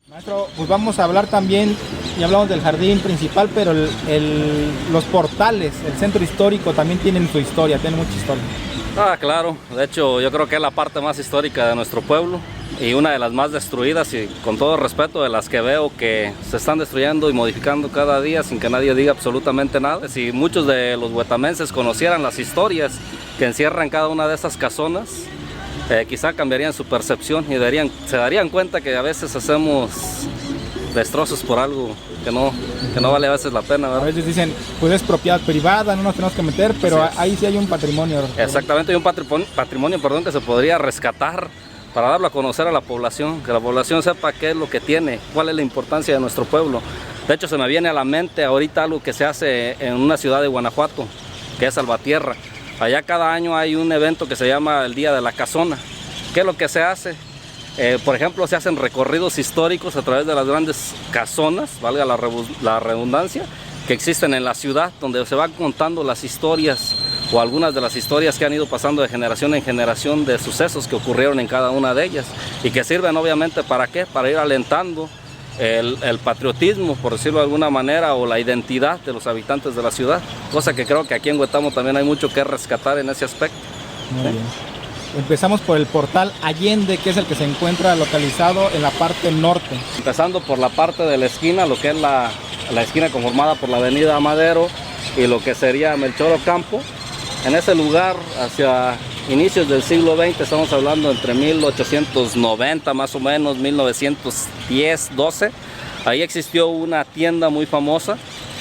Maestro, pues vamos a hablar también, ya hablamos del jardín principal, pero los portales, el centro histórico también tienen su historia, tienen mucha historia. Claro, de hecho yo creo que es la parte más histórica de nuestro pueblo y una de las más destruidas, y con todo respeto, de las que veo que se están destruyendo y modificando cada día sin que nadie diga absolutamente nada. Si muchos de los huetamenses conocieran las historias que encierran cada una de esas casonas, quizá cambiarían su percepción y se darían cuenta que a veces hacemos destrozos por algo que no vale a veces la pena, ¿verdad? A veces dicen, pues es propiedad privada, no nos tenemos que meter, pero ahí sí hay un patrimonio. Exactamente, hay un patrimonio que se podría rescatar para darlo a conocer a la población, que la población sepa qué es lo que tiene, cuál es la importancia de nuestro pueblo. De hecho, se me viene a la mente ahorita algo que se hace en una ciudad de Guanajuato, que es Salvatierra. Allá cada año hay un evento que se llama el Día de la Casona. ¿Qué es lo que se hace? Por ejemplo, se hacen recorridos históricos a través de las grandes casonas, valga la redundancia, que existen en la ciudad, donde se van contando las historias o algunas de las historias que han ido pasando de generación en generación de sucesos que ocurrieron en cada una de ellas y que sirven obviamente ¿para qué? Para ir alentando el patriotismo, por decirlo de alguna manera, o la identidad de los habitantes de la ciudad, cosa que creo que aquí en Huetamo también hay mucho que rescatar en ese aspecto. Muy bien. Empezamos por el portal Allende, que es el que se encuentra localizado en la parte norte. Empezando por la parte de la esquina, lo que es la esquina conformada por la avenida Madero y lo que sería Melchor Ocampo. En ese lugar, hacia inicios del siglo XX, estamos hablando entre 1890 más o menos, 1910, 12, ahí existió una tienda muy famosa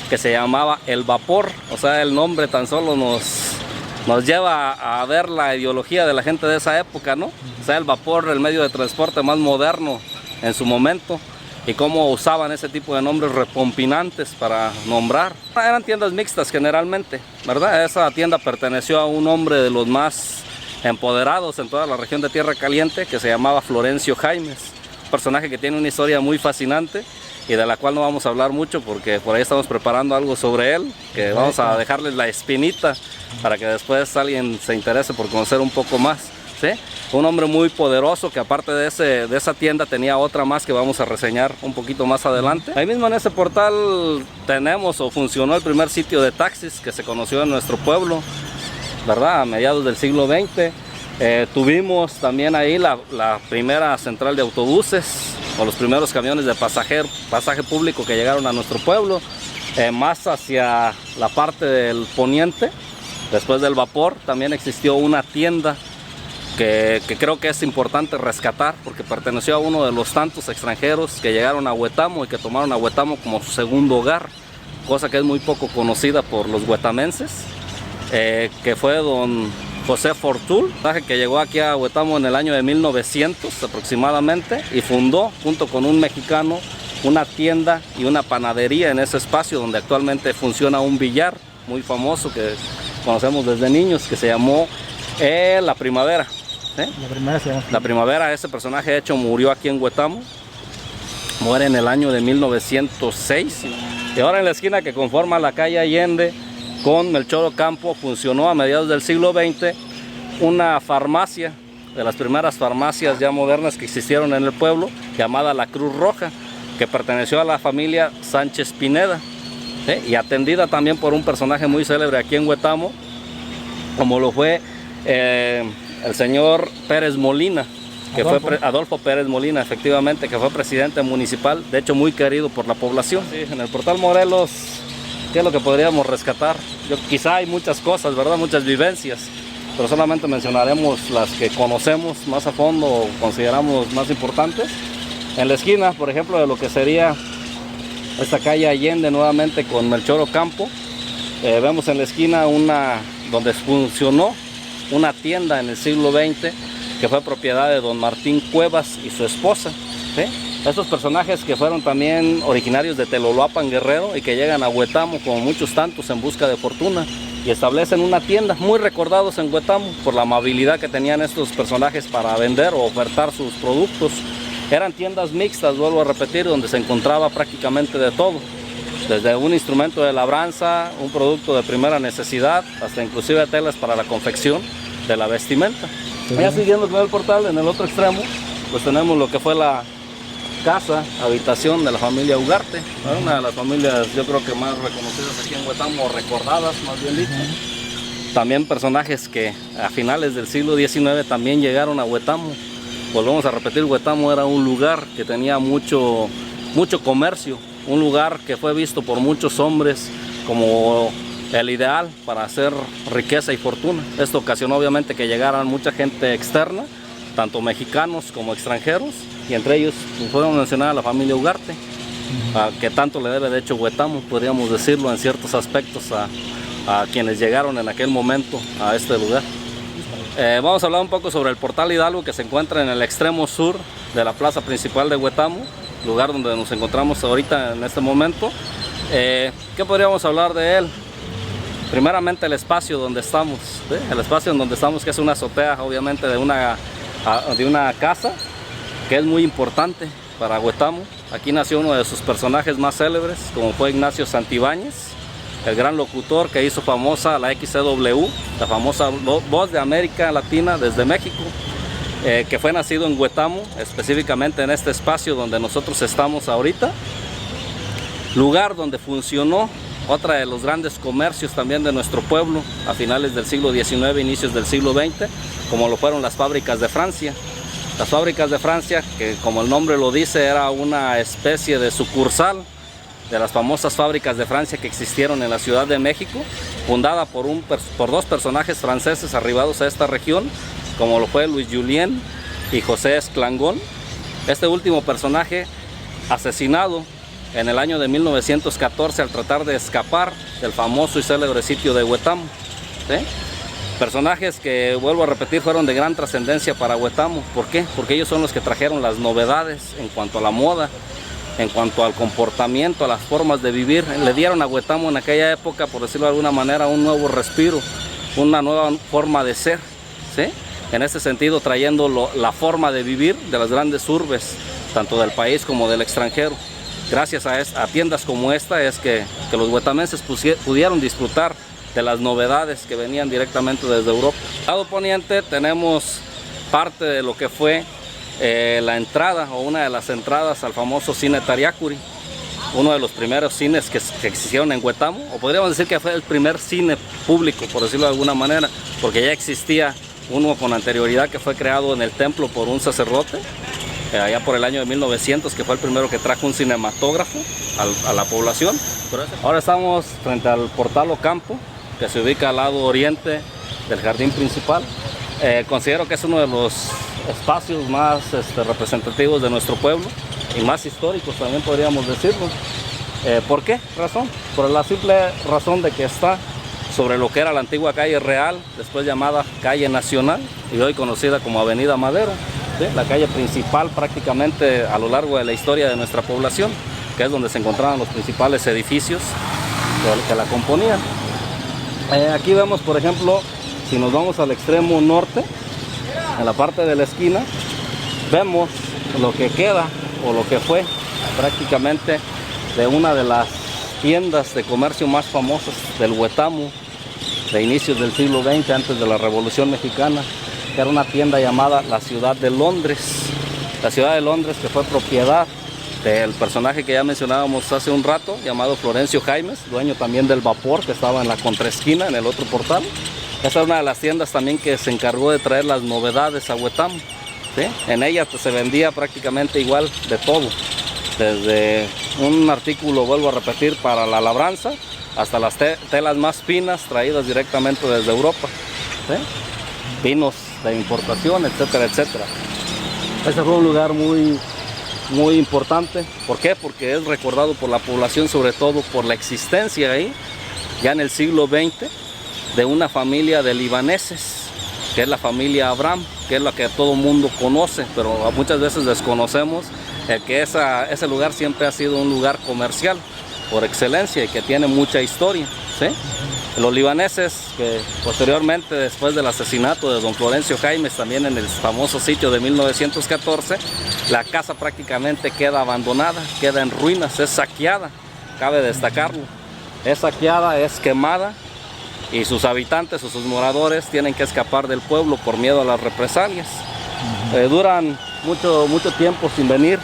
que se llamaba El Vapor. O sea, el nombre tan solo nos lleva a ver la ideología de la gente de esa época, ¿no? O sea, el vapor, el medio de transporte más moderno en su momento, y cómo usaban ese tipo de nombres repompinantes para nombrar. Eran tiendas mixtas generalmente, ¿verdad? Esa tienda perteneció a un hombre de los más empoderados en toda la región de Tierra Caliente, que se llamaba Florencio Jaimes, un personaje que tiene una historia muy fascinante y de la cual no vamos a hablar mucho porque por ahí estamos preparando algo sobre él, que vamos a dejarles la espinita para que después alguien se interese por conocer un poco más, ¿sí? Un hombre muy poderoso que aparte de esa tienda tenía otra más que vamos a reseñar un poquito más adelante. Ahí mismo en ese portal tenemos o funcionó el primer sitio de taxis que se conoció en nuestro pueblo, ¿verdad? A mediados del siglo XX. Tuvimos también ahí la primera central de autobuses o los primeros camiones de pasaje público que llegaron a nuestro pueblo. Más hacia la parte del poniente, después del vapor, también existió una tienda que creo que es importante rescatar porque perteneció a uno de los tantos extranjeros que llegaron a Huetamo y que tomaron a Huetamo como su segundo hogar, cosa que es muy poco conocida por los huetamenses, que fue don José Fortul, que llegó aquí a Huetamo en el año de 1900 aproximadamente y fundó junto con un mexicano una tienda y una panadería en ese espacio donde actualmente funciona un billar muy famoso que conocemos desde niños, que se llamó La Primavera. La Primavera, ese personaje de hecho murió aquí en Huetamo, muere en el año de 1906 y ahora en la esquina que conforma la calle Allende con Melchor Ocampo funcionó a mediados del siglo XX una farmacia, de las primeras farmacias ya modernas que existieron en el pueblo, llamada La Cruz Roja, que perteneció a la familia Sánchez Pineda, ¿sí? Y atendida también por un personaje muy célebre aquí en Huetamo, como lo fue el señor Pérez Molina, que fue Adolfo Pérez Molina, efectivamente, que fue presidente municipal, de hecho muy querido por la población. Sí, en el portal Morelos, ¿qué es lo que podríamos rescatar? Quizá hay muchas cosas, ¿verdad? Muchas vivencias, pero solamente mencionaremos las que conocemos más a fondo o consideramos más importantes. En la esquina, por ejemplo, de lo que sería esta calle Allende nuevamente con Melchor Ocampo, vemos en la esquina donde funcionó una tienda en el siglo XX que fue propiedad de don Martín Cuevas y su esposa, ¿sí? Estos personajes que fueron también originarios de Teloloapan, Guerrero, y que llegan a Huetamo como muchos tantos en busca de fortuna y establecen una tienda, muy recordados en Huetamo por la amabilidad que tenían estos personajes para vender o ofertar sus productos. Eran tiendas mixtas, vuelvo a repetir, donde se encontraba prácticamente de todo, desde un instrumento de labranza, un producto de primera necesidad, hasta inclusive telas para la confección de la vestimenta. Ya siguiendo con el portal, en el otro extremo, pues tenemos lo que fue la casa, habitación de la familia Ugarte, una de las familias yo creo que más reconocidas aquí en Huetamo, o recordadas más bien dicho. También personajes que a finales del siglo XIX también llegaron a Huetamo. Volvemos a repetir, Huetamo era un lugar que tenía mucho comercio, un lugar que fue visto por muchos hombres como el ideal para hacer riqueza y fortuna. Esto ocasionó obviamente que llegaran mucha gente externa, tanto mexicanos como extranjeros, y entre ellos podemos mencionar a la familia Ugarte, que tanto le debe de hecho Huetamo, podríamos decirlo en ciertos aspectos, a quienes llegaron en aquel momento a este lugar. Vamos a hablar un poco sobre el Portal Hidalgo, que se encuentra en el extremo sur de la plaza principal de Huetamo, lugar donde nos encontramos ahorita en este momento. ¿Qué podríamos hablar de él? Primeramente el espacio donde estamos, ¿sí? El espacio en donde estamos, que es una azotea obviamente de una casa que es muy importante para Huetamo. Aquí nació uno de sus personajes más célebres, como fue Ignacio Santibáñez, el gran locutor que hizo famosa la XCW, la famosa voz de América Latina desde México, que fue nacido en Huetamo, específicamente en este espacio donde nosotros estamos ahorita, lugar donde funcionó otra de los grandes comercios también de nuestro pueblo a finales del siglo XIX, inicios del siglo XX, como lo fueron las fábricas de Francia. Las fábricas de Francia, que como el nombre lo dice, era una especie de sucursal de las famosas fábricas de Francia que existieron en la Ciudad de México, fundada por dos personajes franceses arribados a esta región, como lo fue Louis Julien y José Esclangón. Este último personaje asesinado en el año de 1914 al tratar de escapar del famoso y célebre sitio de Huetamo, ¿sí? Personajes que, vuelvo a repetir, fueron de gran trascendencia para Huetamo. ¿Por qué? Porque ellos son los que trajeron las novedades en cuanto a la moda, en cuanto al comportamiento, a las formas de vivir. Le dieron a Huetamo en aquella época, por decirlo de alguna manera, un nuevo respiro, una nueva forma de ser, ¿sí? En ese sentido, trayendo la forma de vivir de las grandes urbes, tanto del país como del extranjero. Gracias a tiendas como esta es que los huetamenses pudieron disfrutar de las novedades que venían directamente desde Europa. Al lado poniente tenemos parte de lo que fue la entrada o una de las entradas al famoso cine Tariacuri, uno de los primeros cines que existieron en Huetamo, o podríamos decir que fue el primer cine público, por decirlo de alguna manera, porque ya existía uno con anterioridad que fue creado en el templo por un sacerdote, allá por el año de 1900, que fue el primero que trajo un cinematógrafo a la población. Ahora estamos frente al Portal Ocampo, que se ubica al lado oriente del jardín principal. Considero que es uno de los espacios más representativos de nuestro pueblo y más históricos también podríamos decirlo. ¿Por qué razón? Por la simple razón de que está sobre lo que era la antigua calle Real, después llamada Calle Nacional y hoy conocida como Avenida Madero, ¿sí? La calle principal prácticamente a lo largo de la historia de nuestra población, que es donde se encontraban los principales edificios que la componían. Aquí vemos, por ejemplo, si nos vamos al extremo norte, en la parte de la esquina, vemos lo que queda o lo que fue prácticamente de una de las tiendas de comercio más famosas del Huetamo de inicios del siglo XX, antes de la Revolución Mexicana, que era una tienda llamada la Ciudad de Londres. La Ciudad de Londres, que fue propiedad del personaje que ya mencionábamos hace un rato, llamado Florencio Jaimes, dueño también del Vapor, que estaba en la contraesquina, en el otro portal. Esta es una de las tiendas también que se encargó de traer las novedades a Huetamo, ¿sí? En ella se vendía prácticamente igual de todo, desde un artículo, vuelvo a repetir, para la labranza, hasta las telas más finas traídas directamente desde Europa, ¿sí? Vinos de importación, etcétera, etcétera. Este fue un lugar muy importante. ¿Por qué? Porque es recordado por la población, sobre todo por la existencia ahí, ya en el siglo XX, de una familia de libaneses, que es la familia Abraham, que es la que todo mundo conoce, pero muchas veces desconocemos que ese lugar siempre ha sido un lugar comercial por excelencia y que tiene mucha historia, ¿sí? Los libaneses, que posteriormente, después del asesinato de don Florencio Jaimes, también en el famoso sitio de 1914, la casa prácticamente queda abandonada, queda en ruinas, es saqueada, cabe destacarlo. Es saqueada, es quemada y sus habitantes o sus moradores tienen que escapar del pueblo por miedo a las represalias. Duran mucho tiempo sin venir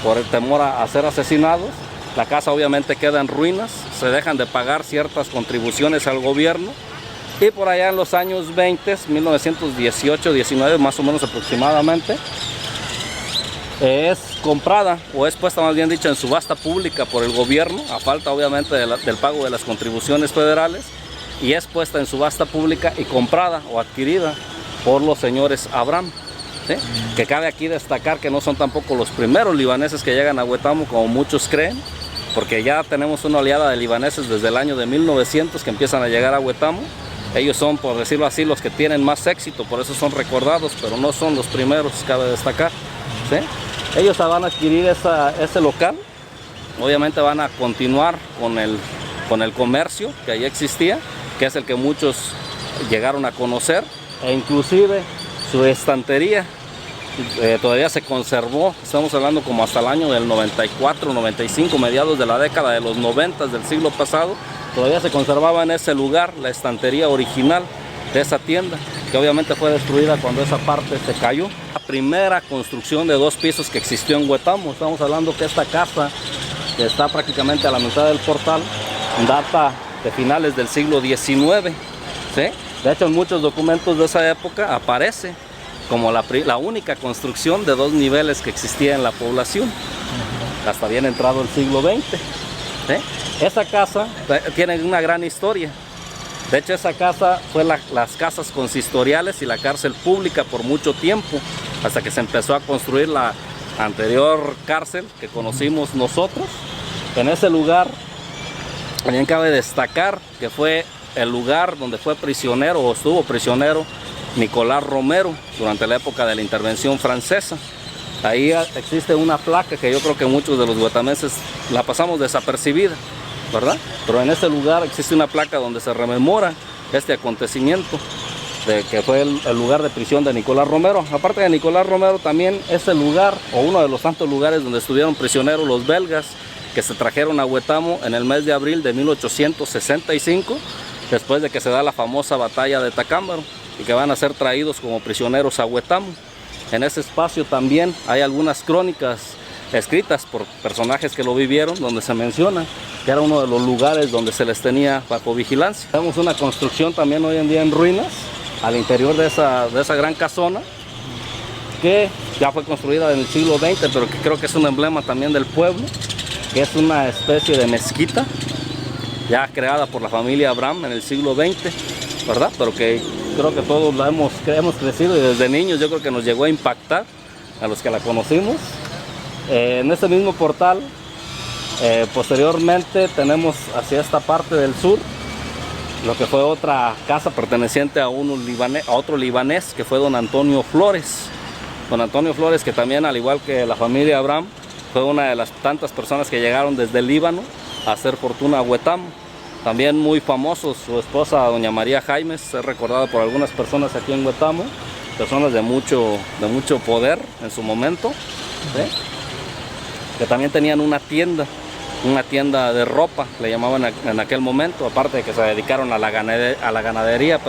por el temor a ser asesinados. La casa obviamente queda en ruinas, se dejan de pagar ciertas contribuciones al gobierno y por allá en los años 20, 1918-19 más o menos aproximadamente, es comprada o es puesta más bien dicho en subasta pública por el gobierno, a falta obviamente del pago de las contribuciones federales, y es puesta en subasta pública y comprada o adquirida por los señores Abraham. ¿Sí? Que cabe aquí destacar que no son tampoco los primeros libaneses que llegan a Huetamo como muchos creen, porque ya tenemos una oleada de libaneses desde el año de 1900 que empiezan a llegar a Huetamo. Ellos son, por decirlo así, los que tienen más éxito, por eso son recordados, pero no son los primeros, cabe destacar. ¿Sí? Ellos van a adquirir ese local, obviamente van a continuar con el comercio que ahí existía, que es el que muchos llegaron a conocer, e inclusive su estantería todavía se conservó. Estamos hablando como hasta el año del 94, 95, mediados de la década de los 90 del siglo pasado, todavía se conservaba en ese lugar la estantería original de esa tienda, que obviamente fue destruida cuando esa parte se cayó. La primera construcción de 2 pisos que existió en Huetamo, estamos hablando que esta casa, que está prácticamente a la mitad del portal, data de finales del siglo XIX. ¿Sí? De hecho, en muchos documentos de esa época aparece como la única construcción de 2 niveles que existía en la población, hasta bien entrado el siglo XX. ¿Sí? Esa casa tiene una gran historia. De hecho, esa casa fue las casas consistoriales y la cárcel pública por mucho tiempo, hasta que se empezó a construir la anterior cárcel que conocimos nosotros. En ese lugar, también cabe destacar que fue el lugar donde fue prisionero o estuvo prisionero Nicolás Romero durante la época de la intervención francesa. Ahí existe una placa que yo creo que muchos de los huetamenses la pasamos desapercibida, ¿verdad? Pero en ese lugar existe una placa donde se rememora este acontecimiento, que fue el lugar de prisión de Nicolás Romero. Aparte de Nicolás Romero, también es el lugar, o uno de los tantos lugares donde estuvieron prisioneros los belgas, que se trajeron a Huetamo en el mes de abril de 1865, después de que se da la famosa batalla de Tacámbaro, y que van a ser traídos como prisioneros a Huetamo. En ese espacio también hay algunas crónicas escritas por personajes que lo vivieron, donde se menciona que era uno de los lugares donde se les tenía bajo vigilancia. Tenemos una construcción también hoy en día en ruinas, al interior de esa gran casona, que ya fue construida en el siglo XX, pero que creo que es un emblema también del pueblo, que es una especie de mezquita, ya creada por la familia Abraham en el siglo XX, ¿verdad? Pero que creo que todos la hemos crecido y desde niños yo creo que nos llegó a impactar a los que la conocimos. En este mismo portal, posteriormente tenemos hacia esta parte del sur lo que fue otra casa perteneciente a otro libanés, que fue don Antonio Flores. Don Antonio Flores, que también, al igual que la familia Abraham, fue una de las tantas personas que llegaron desde el Líbano a hacer fortuna a Huetamo. También muy famoso, su esposa doña María Jaimes, es recordada por algunas personas aquí en Huetamo, personas de mucho poder en su momento, ¿sí? Que también tenían una tienda de ropa, le llamaban en aquel momento, aparte de que se dedicaron a la ganadería,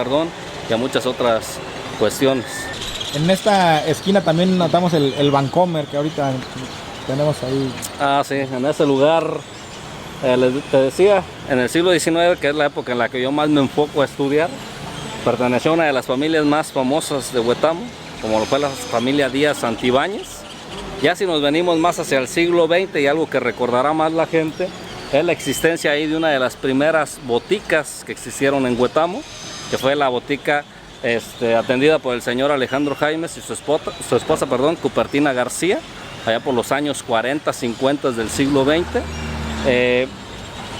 y a muchas otras cuestiones. En esta esquina también notamos el Vancomer que ahorita tenemos ahí. Ah, sí, en ese lugar, te decía, en el siglo XIX, que es la época en la que yo más me enfoco a estudiar, perteneció a una de las familias más famosas de Huetamo, como lo fue la familia Díaz Santibáñez. Ya si nos venimos más hacia el siglo XX, y algo que recordará más la gente, es la existencia ahí de una de las primeras boticas que existieron en Huetamo, que fue la botica atendida por el señor Alejandro Jaimes y su esposa, Cupertina García, allá por los años 40, 50 del siglo XX.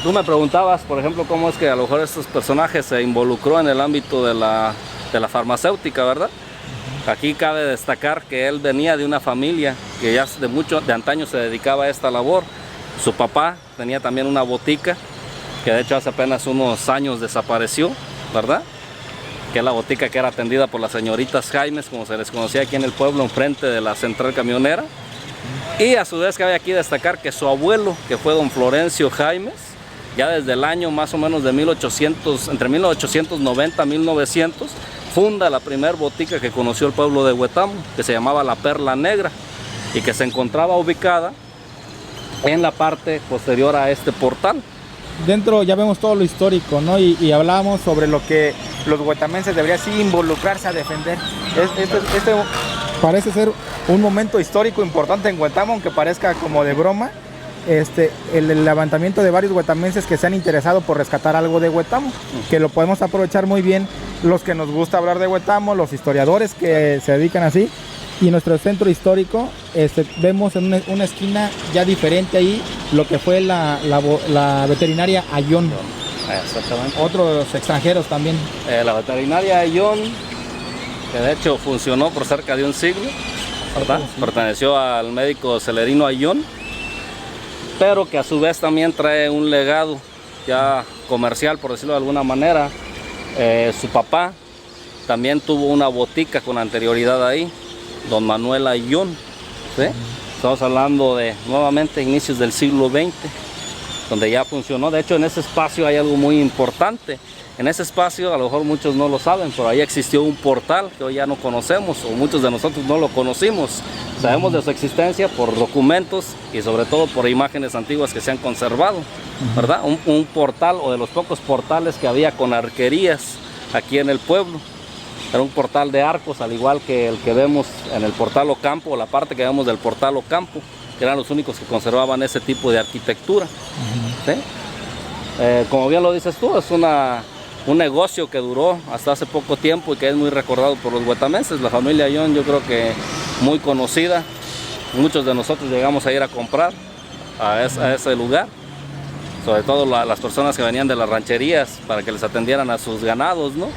Tú me preguntabas, por ejemplo, cómo es que a lo mejor estos personajes se involucró en el ámbito de la farmacéutica, ¿verdad? Aquí cabe destacar que él venía de una familia que ya de antaño se dedicaba a esta labor. Su papá tenía también una botica, que de hecho hace apenas unos años desapareció, ¿verdad? Que es la botica que era atendida por las señoritas Jaimes, como se les conocía aquí en el pueblo, enfrente de la central camionera. Y a su vez cabe aquí destacar que su abuelo, que fue don Florencio Jaimes, ya desde el año más o menos de entre 1890 y 1900, funda la primer botica que conoció el pueblo de Huetamo, que se llamaba La Perla Negra, y que se encontraba ubicada en la parte posterior a este portal. Dentro ya vemos todo lo histórico, ¿no? Y hablábamos sobre lo que los huetamenses deberían sí involucrarse a defender. Este parece ser un momento histórico importante en Huetamo, aunque parezca como de broma. El levantamiento de varios huetamenses que se han interesado por rescatar algo de Huetamo, que lo podemos aprovechar muy bien los que nos gusta hablar de Huetamo, los historiadores que se dedican así. Y nuestro centro histórico, vemos en una esquina ya diferente ahí lo que fue la veterinaria Ayón. Exactamente. Otros extranjeros también. La veterinaria Ayón, que de hecho funcionó por cerca de un siglo, ¿verdad? Sí. Perteneció al médico Celerino Ayón, pero que a su vez también trae un legado ya comercial, por decirlo de alguna manera. Su papá también tuvo una botica con anterioridad ahí, don Manuel Ayón, ¿sí? Estamos hablando de nuevamente inicios del siglo XX, donde ya funcionó. De hecho, en ese espacio hay algo muy importante. En ese espacio, a lo mejor muchos no lo saben, pero ahí existió un portal que hoy ya no conocemos, o muchos de nosotros no lo conocimos. Sabemos de su existencia por documentos y sobre todo por imágenes antiguas que se han conservado, ¿verdad? Un portal, o de los pocos portales que había con arquerías aquí en el pueblo. Era un portal de arcos, al igual que el que vemos en el portal Ocampo, la parte que vemos del portal Ocampo, que eran los únicos que conservaban ese tipo de arquitectura. ¿Sí? Como bien lo dices tú, es un negocio que duró hasta hace poco tiempo y que es muy recordado por los huetamenses. La familia Ayón, yo creo que muy conocida. Muchos de nosotros llegamos a ir a comprar a ese lugar, sobre todo las personas que venían de las rancherías para que les atendieran a sus ganados, ¿no?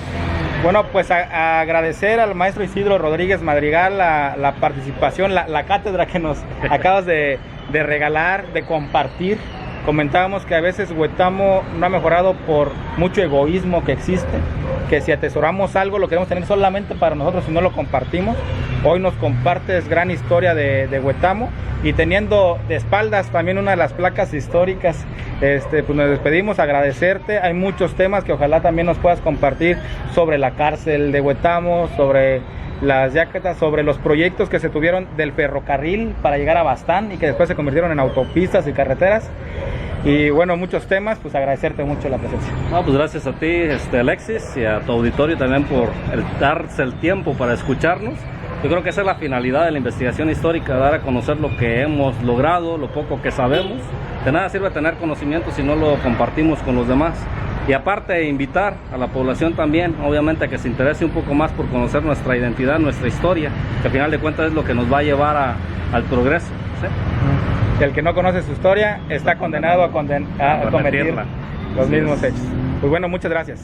Bueno, pues agradecer al maestro Isidro Rodríguez Madrigal la participación, la cátedra que nos acabas de regalar, de compartir. Comentábamos que a veces Huetamo no ha mejorado por mucho egoísmo que existe, que si atesoramos algo lo queremos tener solamente para nosotros y no lo compartimos. Hoy nos compartes gran historia de Huetamo, y teniendo de espaldas también una de las placas históricas, pues nos despedimos, agradecerte. Hay muchos temas que ojalá también nos puedas compartir sobre la cárcel de Huetamo, sobre las yaquetas, sobre los proyectos que se tuvieron del ferrocarril para llegar a Bastán y que después se convirtieron en autopistas y carreteras. Y bueno, muchos temas, pues agradecerte mucho la presencia. No, pues gracias a ti, Alexis, y a tu auditorio también por darse el tiempo para escucharnos. Yo creo que esa es la finalidad de la investigación histórica, dar a conocer lo que hemos logrado, lo poco que sabemos. De nada sirve tener conocimiento si no lo compartimos con los demás. Y aparte, invitar a la población también, obviamente, a que se interese un poco más por conocer nuestra identidad, nuestra historia, que al final de cuentas es lo que nos va a llevar al progreso, ¿sí? Que el que no conoce su historia está condenado a cometer los mismos hechos. Pues bueno, muchas gracias.